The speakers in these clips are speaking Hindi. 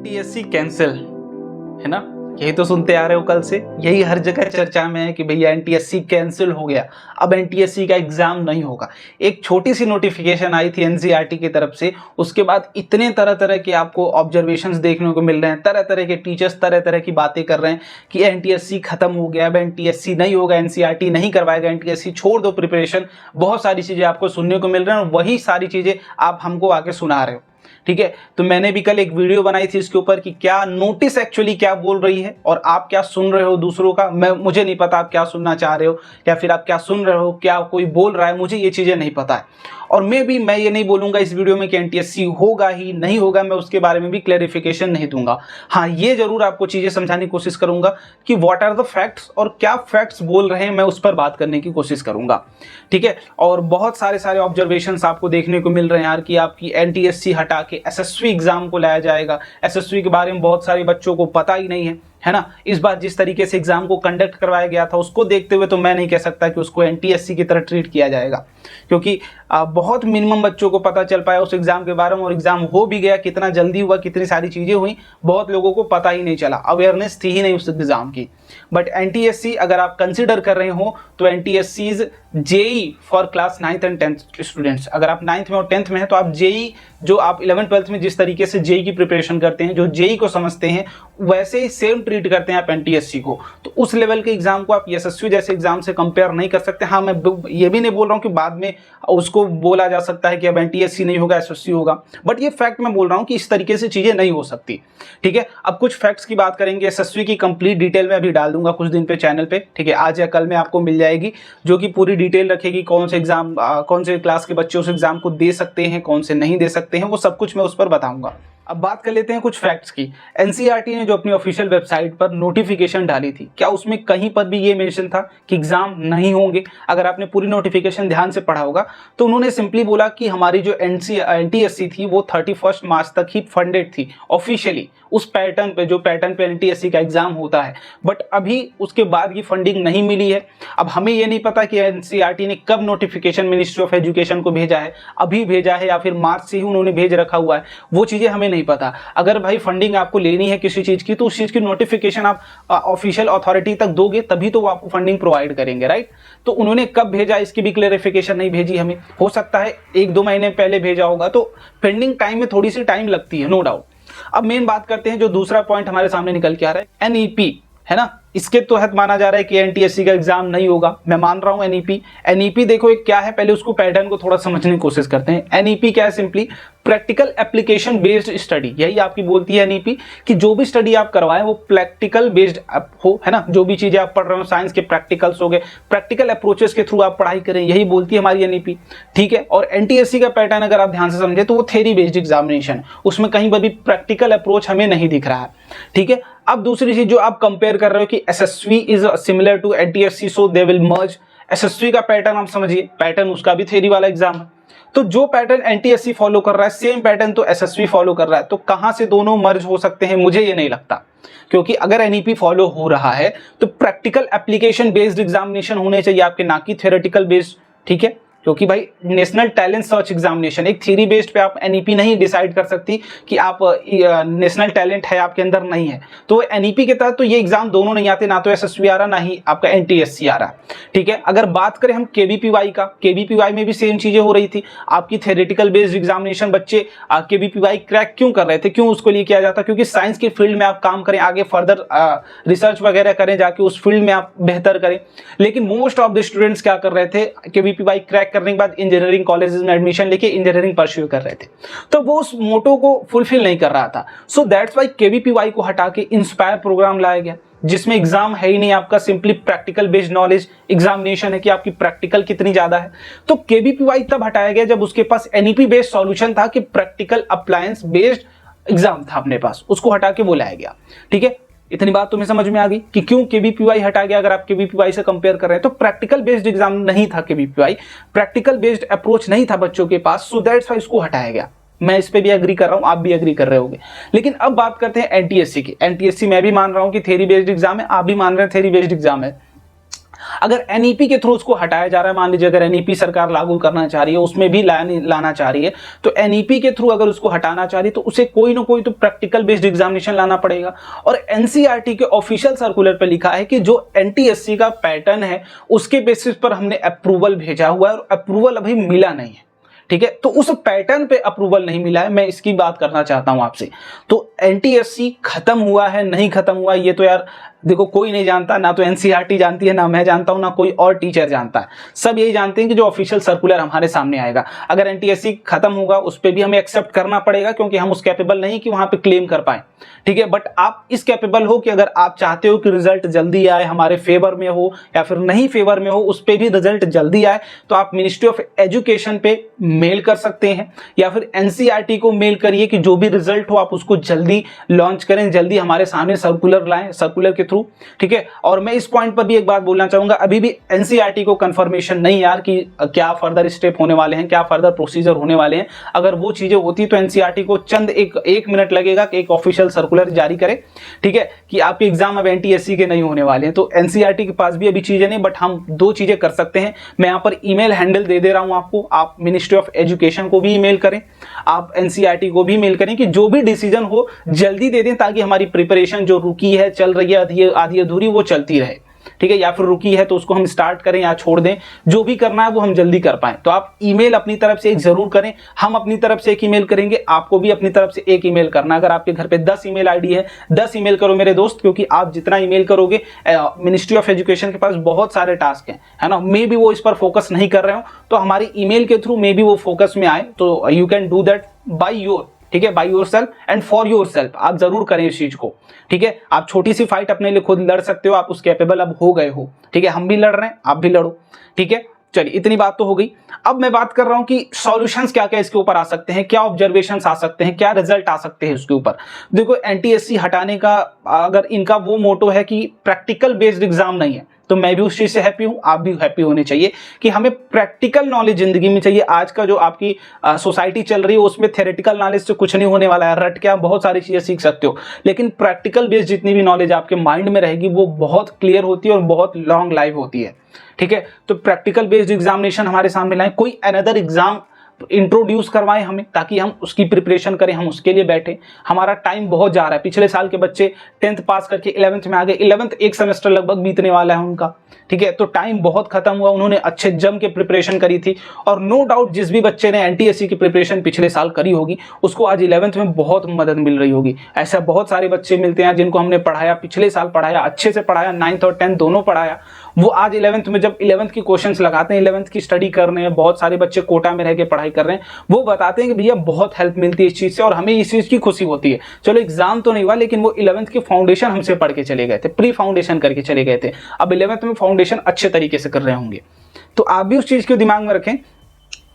एनटीएससी कैंसिल, है ना। यही तो सुनते आ रहे हो कल से, यही हर जगह चर्चा में है कि भैया एनटीएससी कैंसिल हो गया, अब एनटीएससी का एग्जाम नहीं होगा। एक छोटी सी नोटिफिकेशन आई थी एनसीईआरटी की तरफ से, उसके बाद इतने तरह तरह के आपको ऑब्जर्वेशंस देखने को मिल रहे हैं, तरह तरह के टीचर्स तरह तरह की बातें कर रहे हैं कि एनटीएससी खत्म हो गया, अब एनटीएससी नहीं होगा, एनसीईआरटी नहीं करवाएगा एनटीएससी, छोड़ दो प्रिपरेशन। बहुत सारी चीजें आपको सुनने को मिल रही हैं और वही सारी चीजें आप हमको आके सुना रहे हो, ठीक है। तो मैंने भी कल एक वीडियो बनाई थी इसके ऊपर कि क्या नोटिस एक्चुअली क्या बोल रही है और आप क्या सुन रहे हो दूसरों का। मुझे नहीं पता आप क्या सुनना चाह रहे हो या फिर आप क्या सुन रहे हो, क्या कोई बोल रहा है, मुझे ये चीजें नहीं पता है। और मैं ये नहीं बोलूंगा इस वीडियो में कि एनटीएससी होगा ही नहीं होगा, मैं उसके बारे में भी क्लैरिफिकेशन नहीं दूंगा। हाँ, ये जरूर आपको चीजें समझाने की कोशिश करूंगा कि व्हाट आर द फैक्ट्स और क्या फैक्ट्स बोल रहे हैं, मैं उस पर बात करने की कोशिश करूंगा, ठीक है। और बहुत सारे ऑब्जर्वेशंस आपको देखने को मिल रहे हैं यार कि आपकी एनटीएससी हटा के एसएससी एग्जाम को लाया जाएगा। एसएससी के बारे में बहुत सारे बच्चों को पता ही नहीं है ना। इस बार जिस तरीके से एग्जाम को कंडक्ट करवाया गया था उसको देखते हुए तो मैं नहीं कह सकता कि उसको एनटीएससी की तरह ट्रीट किया जाएगा, क्योंकि बहुत मिनिमम बच्चों को पता चल पाया उस एग्जाम के बारे में, और एग्जाम हो भी गया, कितना जल्दी हुआ, कितनी सारी चीजें हुई, बहुत लोगों को पता ही नहीं चला, अवेयरनेस थी ही नहीं उस एग्जाम की। बट एनटीएससी अगर आप कंसिडर कर रहे हो तो NTSC is JE for class 9th and 10th students. अगर आप 9th में और 10th में है तो आप जेई, जो आप 11th 12th में जिस तरीके से जेई की प्रिपरेशन करते हैं, जो जेई को समझते हैं, वैसे ही सेम ट्रीट करते हैं आप एनटीएससी को। तो उस लेवल के एग्जाम को आप एसएससी जैसे एग्जाम से कंपेयर नहीं कर सकते। हाँ, मैं ये भी नहीं बोल रहा हूँ कि बाद में उसको बोला जा सकता है कि अब एनटीएससी नहीं होगा एसएससी होगा, बट ये फैक्ट मैं बोल रहा हूँ कि इस तरीके से चीजें नहीं हो सकती, ठीक है। अब कुछ फैक्ट्स की बात करेंगे, एसएससी की कंप्लीट डिटेल में अभी डाल दूंगा कुछ दिन पे चैनल पे, ठीक है। आज या कल में आपको मिल जाएगी, जो कि पूरी डिटेल रखेगी कौन से एग्जाम, कौन से क्लास के बच्चे उस एग्जाम को दे सकते हैं, कौन से नहीं दे सकते हैं, वो सब कुछ मैं उस पर बताऊंगा। अब बात कर लेते हैं कुछ फैक्ट्स की। एनसीईआरटी ने जो अपनी ऑफिशियल वेबसाइट पर नोटिफिकेशन डाली थी, क्या उसमें कहीं पर भी ये मेंशन था कि एग्जाम नहीं होंगे? अगर आपने पूरी नोटिफिकेशन ध्यान से पढ़ा होगा तो उन्होंने सिंपली बोला कि हमारी जो एनटीएससी थी वो 31 मार्च तक ही फंडेड थी ऑफिशियली, उस पैटर्न पे, जो पैटर्न पे एनटीएससी का एग्जाम होता है। बट अभी उसके बाद की फंडिंग नहीं मिली है। अब हमें ये नहीं पता कि एनसीईआरटी ने कब नोटिफिकेशन मिनिस्ट्री ऑफ एजुकेशन को भेजा है, अभी भेजा है या फिर मार्च से ही उन्होंने भेज रखा हुआ है, वो चीजें हमें नहीं पता। अगर भाई फंडिंग आपको लेनी है किसी चीज की तो उस चीज की नोटिफिकेशन आप ऑफिशियल अथॉरिटी तक दोगे, तभी तो वो आपको फंडिंग प्रोवाइड करेंगे, राइट। तो उन्होंने कब भेजा इसकी भी क्लेरिफिकेशन नहीं भेजी हमें। हो सकता है 1-2 महीने पहले भेजा होगा, तो पेंडिंग टाइम में थोड़ी सी टाइम लगती है, नो डाउट। अब मेन बात करते हैं, जो दूसरा पॉइंट हमारे सामने निकल के आ रहा है, एनईपी, है ना। इसके तहत माना जा रहा है कि एनटीएससी का एग्जाम नहीं होगा। मैं मान रहा हूं एनईपी देखो एक क्या है, पहले उसको पैटर्न को थोड़ा समझने की कोशिश करते हैं। एनईपी क्या है? Simply practical application based study, यही आपकी बोलती है एनईपी, कि जो भी स्टडी आप करवाएं वो प्रैक्टिकल बेस्ड हो, है ना। जो भी चीजें आप पढ़ रहे हो, साइंस के प्रैक्टिकल्स हो गए, प्रैक्टिकल अप्रोचेस के थ्रू आप पढ़ाई करें, यही बोलती है हमारी एनईपी, ठीक है। और एनटीएससी का पैटर्न अगर आप ध्यान से समझे तो वो थ्योरी बेस्ड एग्जामिनेशन, उसमें कहीं पर भी प्रैक्टिकल अप्रोच हमें नहीं दिख रहा है, ठीक है। अब दूसरी चीज जो आप कंपेयर कर रहे हो कि SSC is similar to NTSC so they will merge, SSC का पैटर्न आप समझिए, पैटर्न उसका भी थ्योरी वाला एग्जाम है, तो जो पैटर्न एनटीएससी फॉलो कर रहा है सेम पैटर्न तो एसएससी फॉलो कर रहा है, तो कहां से दोनों मर्ज हो सकते हैं? मुझे ये नहीं लगता, क्योंकि अगर एनईपी फॉलो हो रहा है तो प्रैक्टिकल एप्लीकेशन बेस्ड एग्जामिनेशन होने चाहिए आपके, ना कि थ्योरेटिकल बेस्ड, ठीक है। क्योंकि भाई नेशनल टैलेंट सर्च एग्जामिनेशन एक थ्योरी बेस्ड पे आप एनईपी नहीं डिसाइड कर सकती कि आप नेशनल टैलेंट है आपके अंदर नहीं है, तो एनईपी के तहत तो ये एग्जाम दोनों नहीं आते, ना तो एसएससी आ रहा ना ही आपका एनटीएससी आ रहा, ठीक है। अगर बात करें हम केवीपीवाई का, केवीपीवाई में भी सेम चीजें हो रही थी, आपकी थ्योरेटिकल बेस्ड एग्जामिनेशन, बच्चे केवीपीवाई क्रैक क्यों कर रहे थे, क्यों उसको लिए किया जाता? क्योंकि साइंस के फील्ड में आप काम करें, आगे फर्दर रिसर्च वगैरह करें, जाके उस फील्ड में आप बेहतर करें। लेकिन मोस्ट ऑफ द स्टूडेंट्स क्या कर रहे थे, केवीपीवाई क्रैक करने के बाद इंजीनियरिंग कॉलेजेस में एडमिशन लेके इंजीनियरिंग परस्यू कर रहे थे, तो वो उस मोटो को फुलफिल नहीं कर रहा था। सो दैट्स व्हाई केवीपीवाई को हटा के इंस्पायर प्रोग्राम लाया गया, जिसमें एग्जाम है ही नहीं आपका, simply practical based knowledge examination है कि आपकी प्रैक्टिकल कितनी ज्यादा है। तो केवीपीवाई तब हटाया गया जब उसके पास एनईपी बेस्ड सॉल्यूशन था कि प्रैक्टिकल अप्लायंस बेस्ड एग्जाम था अपने पास, उसको हटा के वो लाया गया, ठीक है। इतनी बात तुम्हें समझ में आ गई कि क्यों केवीपीवाई हटा गया। अगर आप केवीपीवाई से कंपेयर कर रहे हैं तो प्रैक्टिकल बेस्ड एग्जाम नहीं था केवीपीवाई, प्रैक्टिकल बेस्ड अप्रोच नहीं था बच्चों के पास, सो दैट्स व्हाई इसको हटाया गया। मैं इस पे भी एग्री कर रहा हूं, आप भी एग्री कर रहे होंगे। लेकिन अब बात करते हैं एनटीएससी की। एनटीएससी मैं भी मान रहा हूं कि थ्योरी बेस्ड एग्जाम है, आप भी मान रहे हैं थ्योरी बेस्ड एग्जाम है। अगर एनईपी के थ्रू उसको हटाया जा रहा है, मान लीजिए अगर एनईपी सरकार लागू करना चाह रही है, उसमें भी लाना चाह रही है, तो एनईपी के थ्रू अगर उसको हटाना चाह रही है तो उसे कोई ना कोई तो प्रैक्टिकल बेस्ड एग्जामिनेशन लाना पड़ेगा। और एनसीईआरटी के ऑफिशियल सर्कुलर पे लिखा है कि जो एनटीएससी का पैटर्न है उसके बेसिस पर हमने अप्रूवल भेजा हुआ है और अप्रूवल अभी मिला नहीं है। ठीक है, तो उस पैटर्न पे अप्रूवल नहीं मिला है, मैं इसकी बात करना चाहता हूं आपसे। तो एनटीएससी खत्म हुआ है नहीं खत्म हुआ, ये तो यार देखो कोई नहीं जानता, ना तो एनसीईआरटी जानती है, ना मैं जानता हूं, ना कोई और टीचर जानता है। सब यही जानते हैं कि जो ऑफिशियल सर्कुलर हमारे सामने आएगा, अगर एनटीएससी खत्म होगा उस पर भी हमें एक्सेप्ट करना पड़ेगा, क्योंकि हम उस कैपेबल नहीं कि वहां पे क्लेम कर पाए। ठीक है, बट आप इस कैपेबल हो कि अगर आप चाहते हो कि रिजल्ट जल्दी आए, हमारे फेवर में हो या फिर नहीं फेवर में हो, उस पर भी रिजल्ट जल्दी आए, तो आप मिनिस्ट्री ऑफ एजुकेशन पे मेल कर सकते हैं या फिर एनसीईआरटी को मेल करिए कि जो भी रिजल्ट हो आप उसको जल्दी लॉन्च करें, जल्दी हमारे सामने सर्कुलर लाएं, सर्कुलर के थ्रू। ठीक है, और मैं इस पॉइंट पर भी एक बात बोलना चाहूंगा, अभी भी एनसीईआरटी को कंफर्मेशन नहीं यार कि क्या फर्दर स्टेप होने वाले हैं, क्या फर्दर प्रोसीजर होने वाले हैं। अगर वो चीजें होती तो एनसीईआरटी को चंद एक मिनट लगेगा कि एक ऑफिशियल सर्कुलर जारी करे, ठीक है, कि आपके एग्जाम अब एनटीएससी के नहीं होने वाले हैं। तो एनसीईआरटी के पास भी अभी चीजें नहीं, बट हम दो चीजें कर सकते हैं। मैं यहाँ पर ईमेल हैंडल दे दे रहा हूं आपको, आप मिनिस्ट्री ऑफ एजुकेशन को भी ईमेल करें, आप एनसीईआरटी को भी मेल करें कि जो भी डिसीजन हो जल्दी दे दें, ताकि हमारी प्रिपरेशन जो रुकी है, चल रही है आधी अधूरी, वो चलती रहे। ठीक है, या फिर रुकी है तो उसको हम स्टार्ट करें या छोड़ दें, जो भी करना है वो हम जल्दी कर पाएं। तो आप ईमेल अपनी तरफ से एक जरूर करें, हम अपनी तरफ से एक ईमेल करेंगे, आपको भी अपनी तरफ से एक ईमेल करना। अगर आपके घर पे 10 ईमेल आईडी है, 10 ईमेल करो मेरे दोस्त, क्योंकि आप जितना ईमेल करोगे, मिनिस्ट्री ऑफ एजुकेशन के पास बहुत सारे टास्क हैं, है ना, मे बी वो इस पर फोकस नहीं कर रहे हो, तो हमारी ईमेल के थ्रू मे बी वो फोकस में आए। तो you can do that by your, ठीक है, by your self and for your self, आप जरूर करें इस चीज को। ठीक है, आप छोटी सी फाइट अपने लिए खुद लड़ सकते हो, आप उस कैपेबल अब हो गए हो। ठीक है, हम भी लड़ रहे हैं, आप भी लड़ो। ठीक है, चलिए इतनी बात तो हो गई। अब मैं बात कर रहा हूं कि सॉल्यूशंस क्या क्या इसके ऊपर आ सकते हैं, क्या ऑब्जर्वेशंस आ सकते हैं, क्या रिजल्ट आ सकते हैं उसके ऊपर। देखो, एनटीएससी हटाने का अगर इनका वो मोटो है कि प्रैक्टिकल बेस्ड एग्जाम नहीं है, तो मैं भी उस चीज से हैप्पी हूं, आप भी हैप्पी होने चाहिए कि हमें प्रैक्टिकल नॉलेज जिंदगी में चाहिए। आज का जो आपकी सोसाइटी चल रही है उसमें थ्योरेटिकल नॉलेज से कुछ नहीं होने वाला है, रट के आप बहुत सारी चीजें सीख सकते हो, लेकिन प्रैक्टिकल बेस्ड जितनी भी नॉलेज आपके माइंड में रहेगी वो बहुत क्लियर होती है और बहुत लॉन्ग लाइफ होती है। ठीक है, तो प्रैक्टिकल बेस्ड एग्जामिनेशन हमारे सामने लाएं, कोई अनदर एग्जाम इंट्रोड्यूस करवाएं हमें, ताकि हम उसकी प्रिपरेशन करें, हम उसके लिए बैठे। हमारा टाइम बहुत जा रहा है, पिछले साल के बच्चे 10th पास करके 11th में आ गए, 11th एक सेमेस्टर लगभग बीतने वाला है उनका। ठीक है, तो टाइम बहुत खत्म हुआ, उन्होंने अच्छे जम के प्रिपरेशन करी थी, और नो डाउट जिस भी बच्चे ने एनटीएससी की प्रिपरेशन पिछले साल करी होगी उसको आज 11th में बहुत मदद मिल रही होगी। ऐसा बहुत सारे बच्चे मिलते हैं जिनको हमने पढ़ाया, पिछले साल पढ़ाया, अच्छे से पढ़ाया, 9th और 10th दोनों पढ़ाया, वो आज 11th में जब 11th की क्वेश्चंस लगाते हैं, 11th की स्टडी कर रहे हैं, बहुत सारे बच्चे कोटा में रह के पढ़ाई कर रहे हैं, वो बताते हैं कि भैया बहुत हेल्प मिलती है इस चीज से और हमें इस चीज की खुशी होती है। चलो एग्जाम तो नहीं हुआ, लेकिन वो 11th की फाउंडेशन हमसे पढ़ के चले गए थे, प्री फाउंडेशन करके चले गए थे, अब 11th में फाउंडेशन अच्छे तरीके से कर रहे होंगे। तो आप भी उस चीज को दिमाग में रखें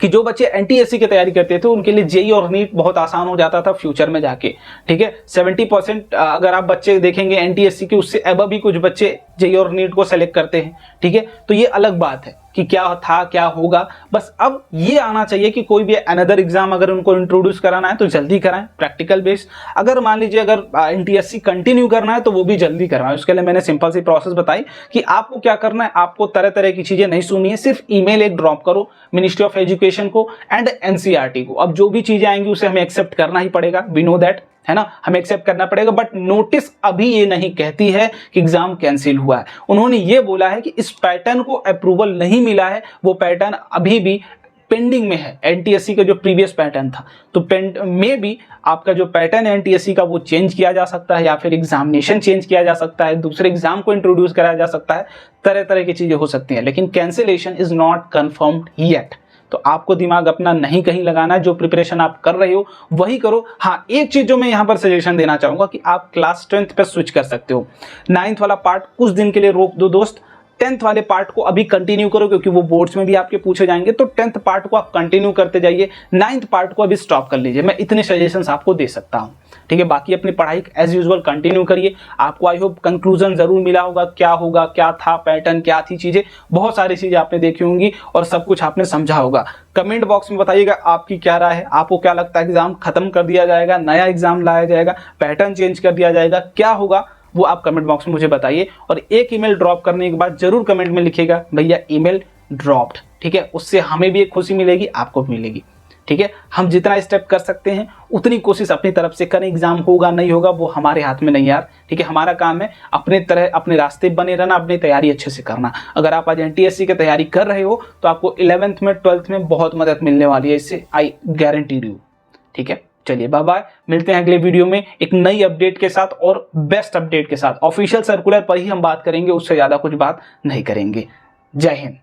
कि जो बच्चे एनटीएससी की तैयारी करते थे उनके लिए जेई और नीट बहुत आसान हो जाता था फ्यूचर में जाके। ठीक है, 70% अगर आप बच्चे देखेंगे एनटीएससी के, उससे अब भी कुछ बच्चे जेई और नीट को सेलेक्ट करते हैं। ठीक है, तो ये अलग बात है कि क्या था क्या होगा, बस अब ये आना चाहिए कि कोई भी अनदर एग्जाम अगर उनको इंट्रोड्यूस कराना है तो जल्दी कराएं, प्रैक्टिकल बेस्ड। अगर मान लीजिए अगर एनटीएससी कंटिन्यू करना है तो वो भी जल्दी करवाएं। उसके लिए मैंने सिंपल सी प्रोसेस बताई कि आपको क्या करना है, आपको तरह तरह की चीजें नहीं सुननी है, सिर्फ ईमेल एक ड्रॉप करो मिनिस्ट्री ऑफ एजुकेशन को एंड एनसीईआरटी को। अब जो भी चीजें आएंगी उसे हमें एक्सेप्ट करना ही पड़ेगा, वी नो दैट, है ना, हमें एक्सेप्ट करना पड़ेगा। बट नोटिस अभी ये नहीं कहती है कि एग्जाम कैंसिल हुआ है, उन्होंने ये बोला है कि इस पैटर्न को अप्रूवल नहीं मिला है, वो पैटर्न अभी भी पेंडिंग में है, एनटीएससी का जो प्रीवियस पैटर्न था। तो में भी आपका जो पैटर्न है एनटीएससी का वो चेंज किया जा सकता है, या फिर एग्जामिनेशन चेंज किया जा सकता है, दूसरे एग्जाम को इंट्रोड्यूस कराया जा सकता है, तरह तरह की चीजें हो सकती हैं, लेकिन cancellation is not confirmed yet. तो आपको दिमाग अपना नहीं कहीं लगाना है, जो प्रिपरेशन आप कर रहे हो वही करो। हाँ, एक चीज जो मैं यहाँ पर सजेशन देना चाहूंगा कि आप क्लास 10th पे स्विच कर सकते हो। 9th वाला पार्ट कुछ दिन के लिए रोक दो दोस्त, 10th वाले पार्ट को अभी कंटिन्यू करो, क्योंकि वो बोर्ड्स में भी आपके पूछे जाएंगे। तो 10th पार्ट को आप कंटिन्यू करते जाइए, 9th पार्ट को अभी स्टॉप कर लीजिए। मैं इतने सजेशंस आपको दे सकता हूँ। ठीक है, बाकी अपनी पढ़ाई एज यूजुअल कंटिन्यू करिए। आपको आई होप कंक्लूजन जरूर मिला होगा, क्या होगा, क्या था पैटर्न, क्या थी चीजें, बहुत सारी चीजें आपने देखी होंगी और सब कुछ आपने समझा होगा। कमेंट बॉक्स में बताइएगा आपकी क्या राय है, आपको क्या लगता है एग्जाम खत्म कर दिया जाएगा, नया एग्जाम लाया जाएगा, पैटर्न चेंज कर दिया जाएगा, क्या होगा, वो आप कमेंट बॉक्स में मुझे बताइए। और एक ईमेल ड्रॉप करने के बाद जरूर कमेंट में लिखिएगा भैया ईमेल ड्रॉप्ड, ठीक है। उससे हमें भी एक खुशी मिलेगी, आपको भी मिलेगी, ठीक है। हम जितना स्टेप कर सकते हैं उतनी कोशिश अपनी तरफ से करें। एग्जाम होगा नहीं होगा वो हमारे हाथ में नहीं यार, ठीक है। हमारा काम है अपने तरह अपने रास्ते बने रहना, अपनी तैयारी अच्छे से करना। अगर आप आज एनटीएससी की तैयारी कर रहे हो तो आपको 11th में 12th में बहुत मदद मिलने वाली है, इससे आई गारंटी यू, ठीक है। चलिए बाय बाय, मिलते हैं अगले वीडियो में एक नई अपडेट के साथ और बेस्ट अपडेट के साथ। ऑफिशियल सर्कुलर पर ही हम बात करेंगे, उससे ज्यादा कुछ बात नहीं करेंगे। जय हिंद।